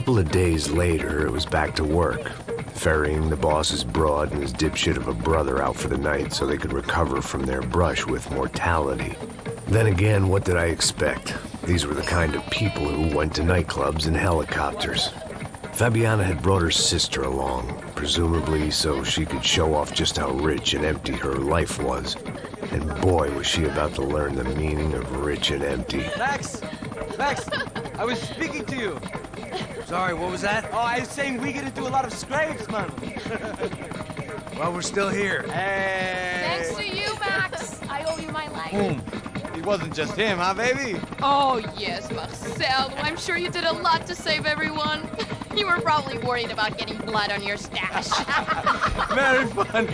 couple of days later, it was back to work, ferrying the boss's broad and his dipshit of a brother out for the night so they could recover from their brush with mortality. Then again, what did I expect? These were the kind of people who went to nightclubs in helicopters. Fabiana had brought her sister along, presumably so she could show off just how rich and empty her life was. And boy, was she about to learn the meaning of rich and empty. Max! Max! I was speaking to you. Sorry, what was that? Oh, I was saying we get into a lot of scrapes, man. Well, we're still here. Hey! Thanks to you, Max. I owe you my life. Boom. It wasn't just him, huh, baby? Oh, yes, Marcel. I'm sure you did a lot to save everyone. You were probably worried about getting blood on your stash. Very funny.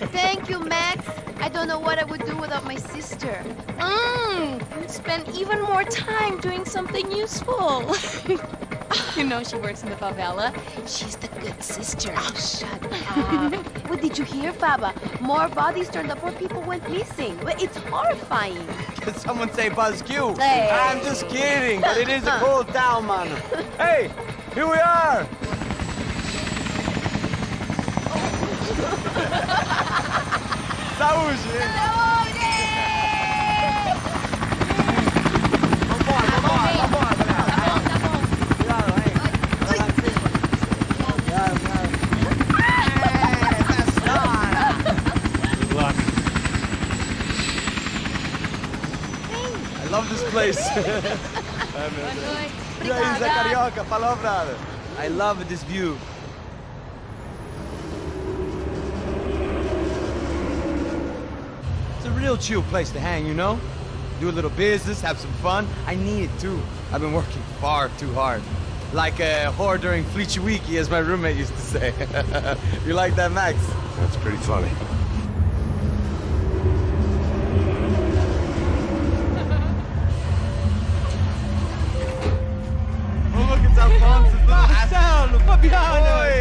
Thank you, Max. I don't know what I would do without my sister. Spend even more time doing something useful. You know she works in the favela. She's the good sister. Oh, shut up. What did you hear, Baba? More bodies turned up where people went missing. But it's horrifying. Did someone say Buzz Q? Hey. I'm just kidding, but it is a cool town, man. Hey, here we are. Saúde! I love this place. E aí, Zé Carioca, falou, brother. I love this view. It's a real chill place to hang, you know? Do a little business, have some fun. I need it too. I've been working far too hard. Like a whore during Fleechy Weeky, as my roommate used to say. You like that, Max? That's pretty funny. Marcelo, Fabiana,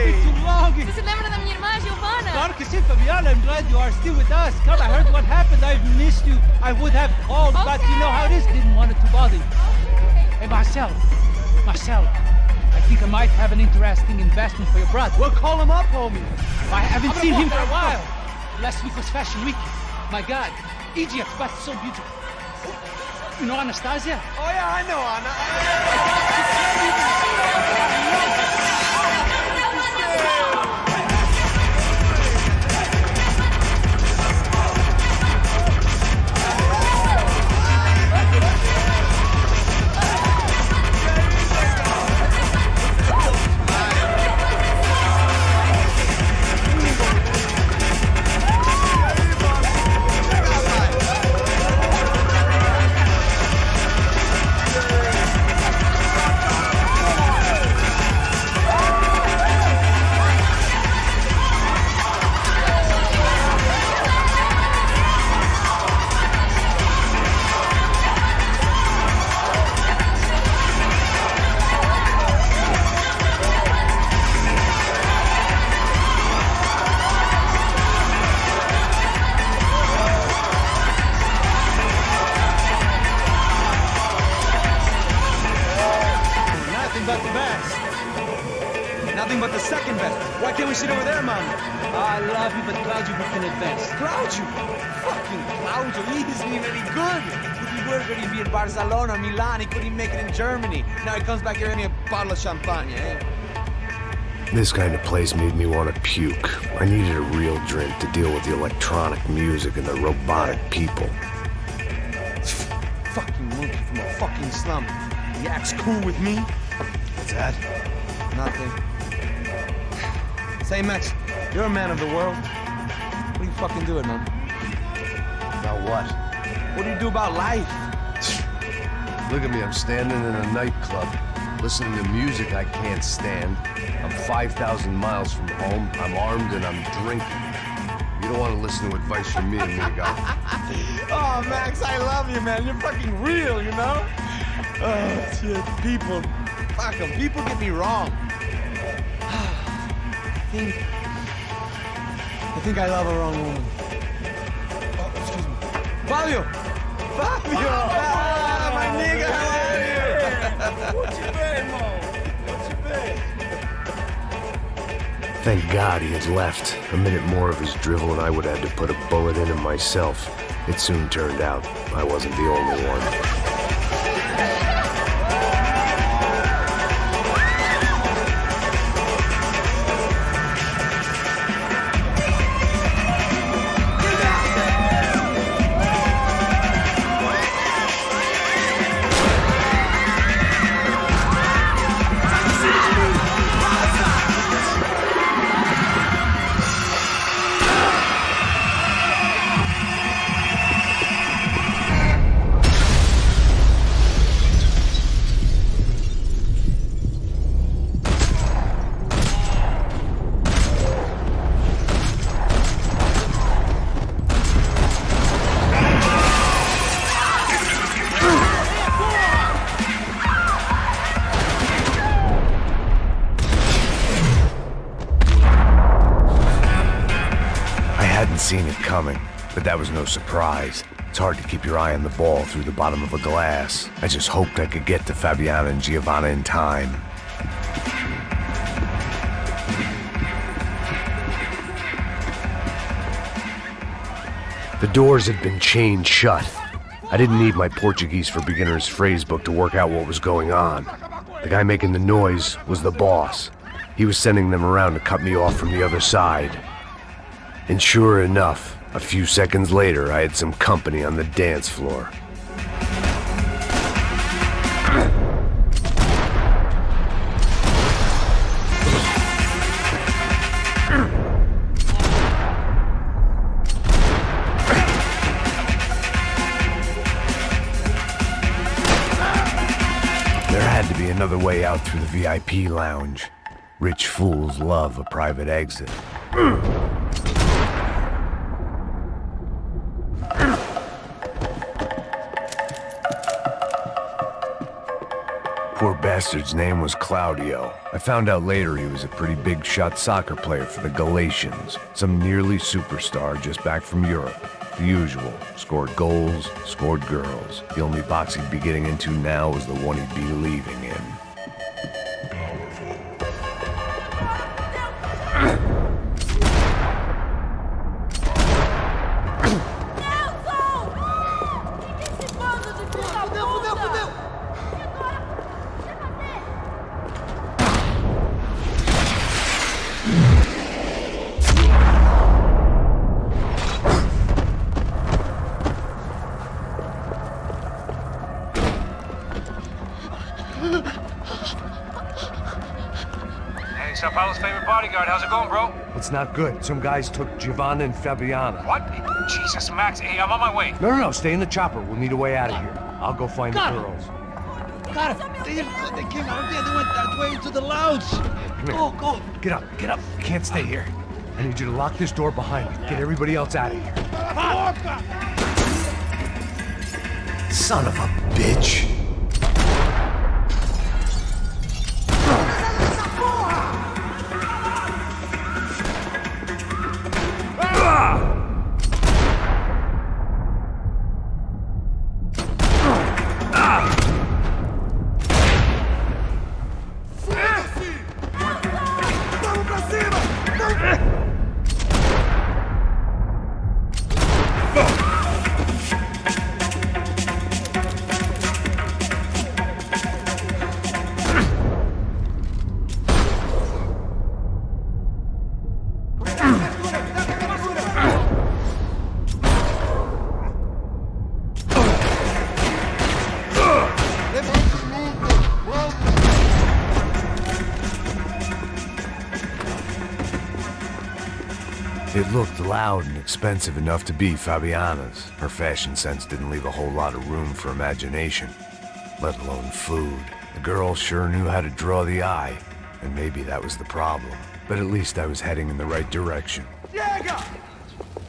it's been too long. Você se lembra da minha irmã, Giovanna? Claro que sim, Fabiana. I'm glad you are still with us. Come, I heard what happened. I've missed you. I would have called, but you know how it is. Didn't want it to bother you. Hey, Marcel, I think I might have an interesting investment for your brother. Well, call him up, homie. I haven't seen him for a while. Last week was Fashion Week. My God, Egypt, but so beautiful. You know Anastasia? Oh, yeah, I know Anna. But the best. Nothing but the second best. Why can't we sit over there, man? I love you, but Claudio can advance. Claudio? Fucking Claudio, he isn't even any good. If he were going to be in Barcelona, Milan, he couldn't make it in Germany. Now he comes back here and he a bottle of champagne, eh? This kind of place made me want to puke. I needed a real drink to deal with the electronic music and the robotic people. Fucking monkey from a fucking slum. He acts cool with me. What's that? Nothing. Say, Max, you're a man of the world. What do you fucking do it, man? About what? What do you do about life? Look at me, I'm standing in a nightclub, listening to music I can't stand. I'm 5,000 miles from home, I'm armed and I'm drinking. You don't want to listen to advice from me, amigo. Oh, Max, I love you, man. You're fucking real, you know? Oh, shit, people. Fuck 'em. People get me wrong. I think I love a wrong woman. Oh, excuse me. Fabio! Fabio! Ah, my nigga, how are you? Thank God he had left. A minute more of his drivel and I would have had to put a bullet in him myself. It soon turned out I wasn't the only one. Seen it coming, but that was no surprise. It's hard to keep your eye on the ball through the bottom of a glass. I just hoped I could get to Fabiana and Giovanna in time. The doors had been chained shut. I didn't need my Portuguese for Beginners phrase book to work out what was going on. The guy making the noise was the boss. He was sending them around to cut me off from the other side. And sure enough, a few seconds later, I had some company on the dance floor. There had to be another way out through the VIP lounge. Rich fools love a private exit. Poor bastard's name was Claudio. I found out later he was a pretty big-shot soccer player for the Galatians. Some nearly superstar just back from Europe. The usual. Scored goals, scored girls. The only box he'd be getting into now was the one he'd be leaving in. Sao Paulo's favorite bodyguard. How's it going, bro? It's not good. Some guys took Giovanna and Fabiana. What? Jesus, Max. Hey, I'm on my way. No. Stay in the chopper. We'll need a way out of here. I'll go find the girls. Got it. They came out of there. They went that way to the lounge. Come here. Go. Get up. You can't stay here. I need you to lock this door behind me. Get everybody else out of here. Son of a bitch. It looked loud and expensive enough to be Fabiana's. Her fashion sense didn't leave a whole lot of room for imagination, let alone food. The girl sure knew how to draw the eye, and maybe that was the problem. But at least I was heading in the right direction. Chega!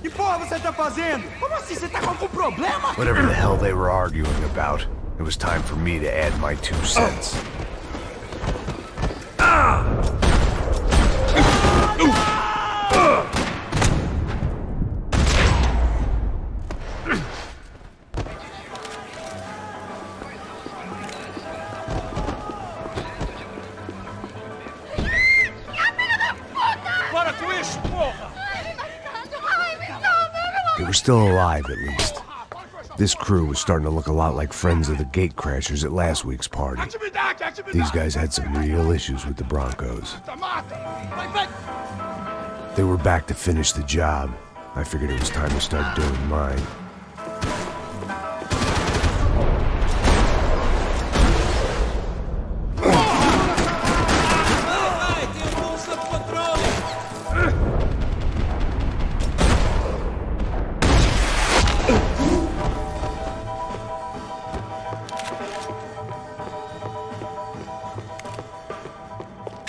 Que porra você tá fazendo? Como assim? Você tá com algum problema? Whatever the hell they were arguing about, it was time for me to add my 2 cents. still alive, at least. This crew was starting to look a lot like friends of the gatecrashers at last week's party. These guys had some real issues with the Broncos. They were back to finish the job. I figured it was time to start doing mine.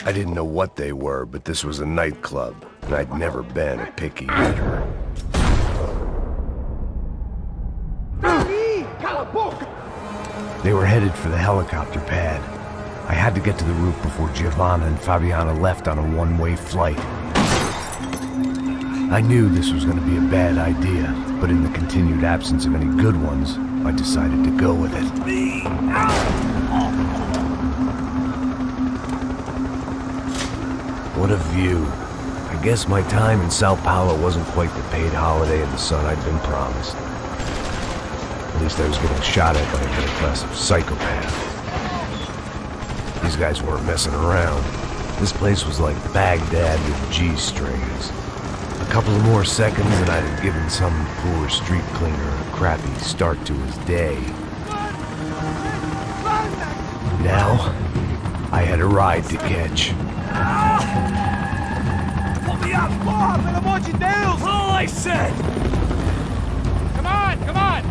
I didn't know what they were, but this was a nightclub, and I'd never been a picky eater. They were headed for the helicopter pad. I had to get to the roof before Giovanna and Fabiana left on a one-way flight. I knew this was going to be a bad idea, but in the continued absence of any good ones, I decided to go with it. What a view. I guess my time in Sao Paulo wasn't quite the paid holiday in the sun I'd been promised. At least I was getting shot at by a middle-class psychopath. These guys weren't messing around. This place was like Baghdad with G-strings. A couple of more seconds and I'd have given some poor street cleaner a crappy start to his day. Now, I had a ride to catch. Pull me up, Bob! Pelo amor de Deus! All I said! Come on, come on!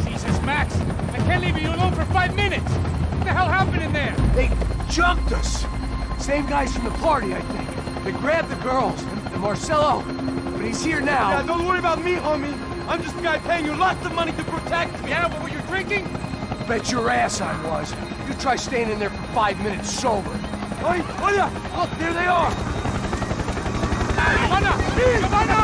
Jesus, Max, I can't leave you alone for 5 minutes! What the hell happened in there? They jumped us! Same guys from the party, I think. They grabbed the girls, and Marcelo, but he's here now. Yeah, don't worry about me, homie. I'm just the guy paying you lots of money to protect me. Yeah, but were you drinking? Bet your ass I was. You try staying in there for 5 minutes sober. Oi, olha! Look, there they are! Giovanna! Giovanna!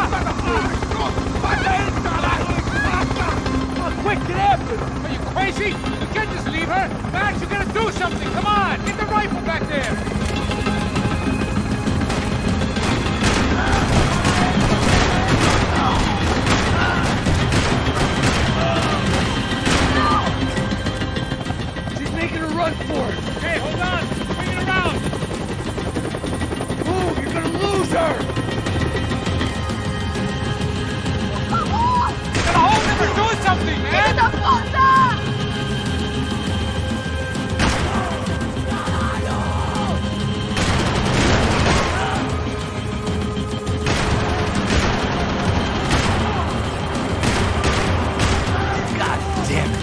Quick, get after them! Are you crazy? You can't just leave her! Max, you gotta do something! Come on! Get the rifle back there! She's making a run for it! Okay, hold on! Bring it around! Move! You're gonna lose her! Gotta hold them or do something, man! God damn it!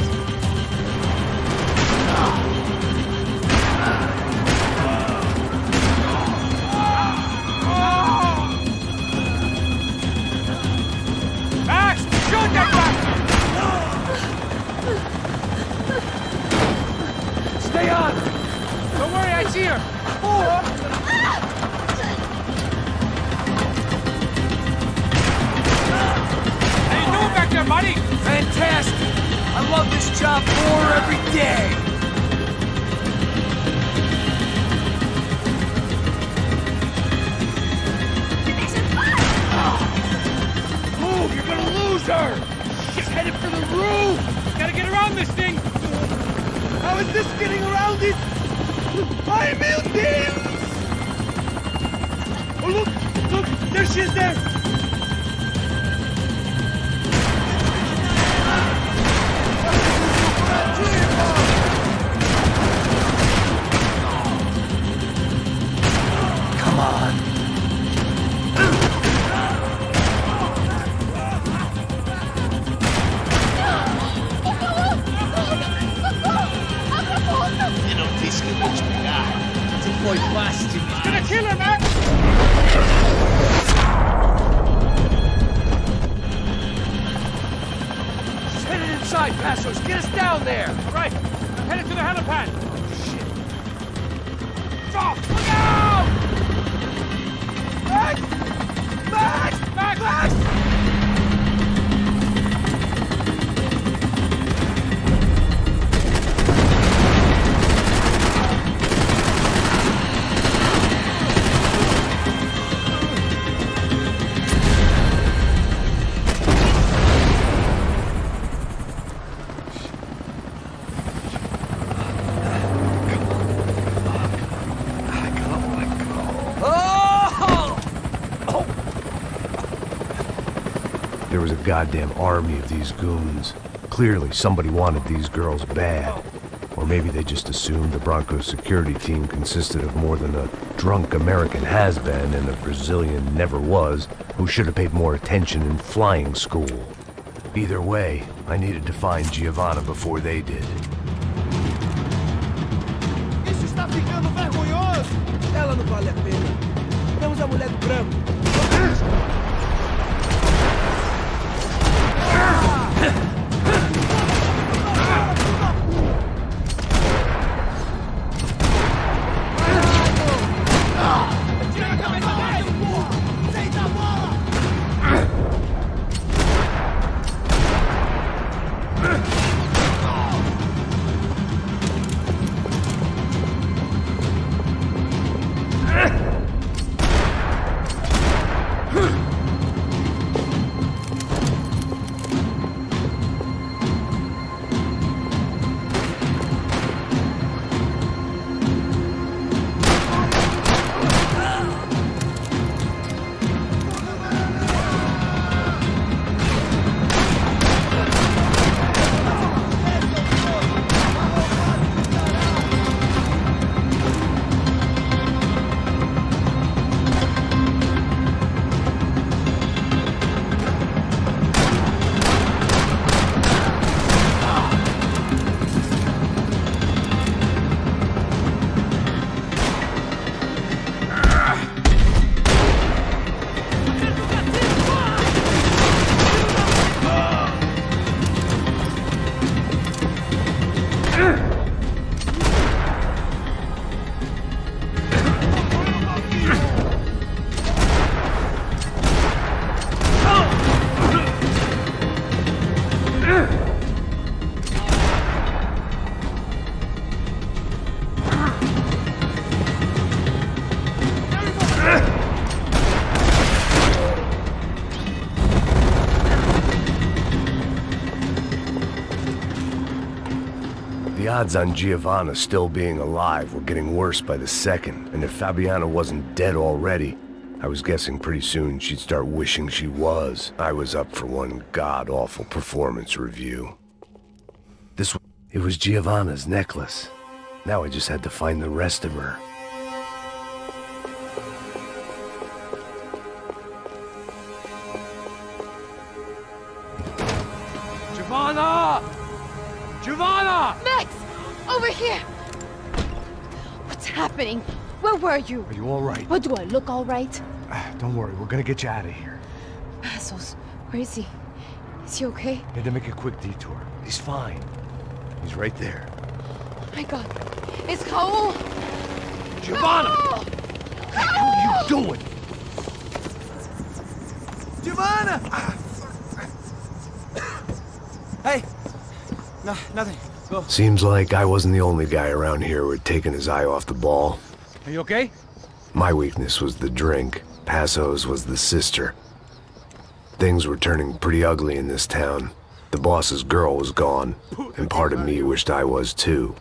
Max, shoot that bastard! Stay on! Don't worry, I see her! How you doing back there, buddy? Fantastic! I love this job more every day! Move! You're gonna lose her! She's headed for the roof! Gotta get around this thing! How is this getting around it? Ai, meu Deus! Oh, look! Look! There she is there! Come on! He's gonna kill her, Max! She's headed inside, Passos! Get us down there! Right, I'm headed to the helipad! Shit! Stop! Look out! Max! Max! Max! Max! goddamn army of these goons. Clearly, somebody wanted these girls bad. Or maybe they just assumed the Broncos security team consisted of more than a drunk American has-been and a Brazilian never-was who should have paid more attention in flying school. Either way, I needed to find Giovanna before they did. Isso está ficando vergonhoso! Ela não vale a pena. Temos a mulher do branco. The odds on Giovanna still being alive were getting worse by the second, and if Fabiana wasn't dead already, I was guessing pretty soon she'd start wishing she was. I was up for one god-awful performance review. It was Giovanna's necklace. Now I just had to find the rest of her. Giovanna! Giovanna! Max! Over here! What's happening? Where were you? Are you all right? What, do I look all right? Don't worry, we're gonna get you out of here. Passos, where is he? Is he okay? Had to make a quick detour. He's fine. He's right there. Oh my God. It's Raul! Giovanna! Raul! What are you doing? Giovanna! Hey! No, nothing. Go. Seems like I wasn't the only guy around here who had taken his eye off the ball. Are you okay? My weakness was the drink. Passo's was the sister. Things were turning pretty ugly in this town. The boss's girl was gone, and part of me wished I was too.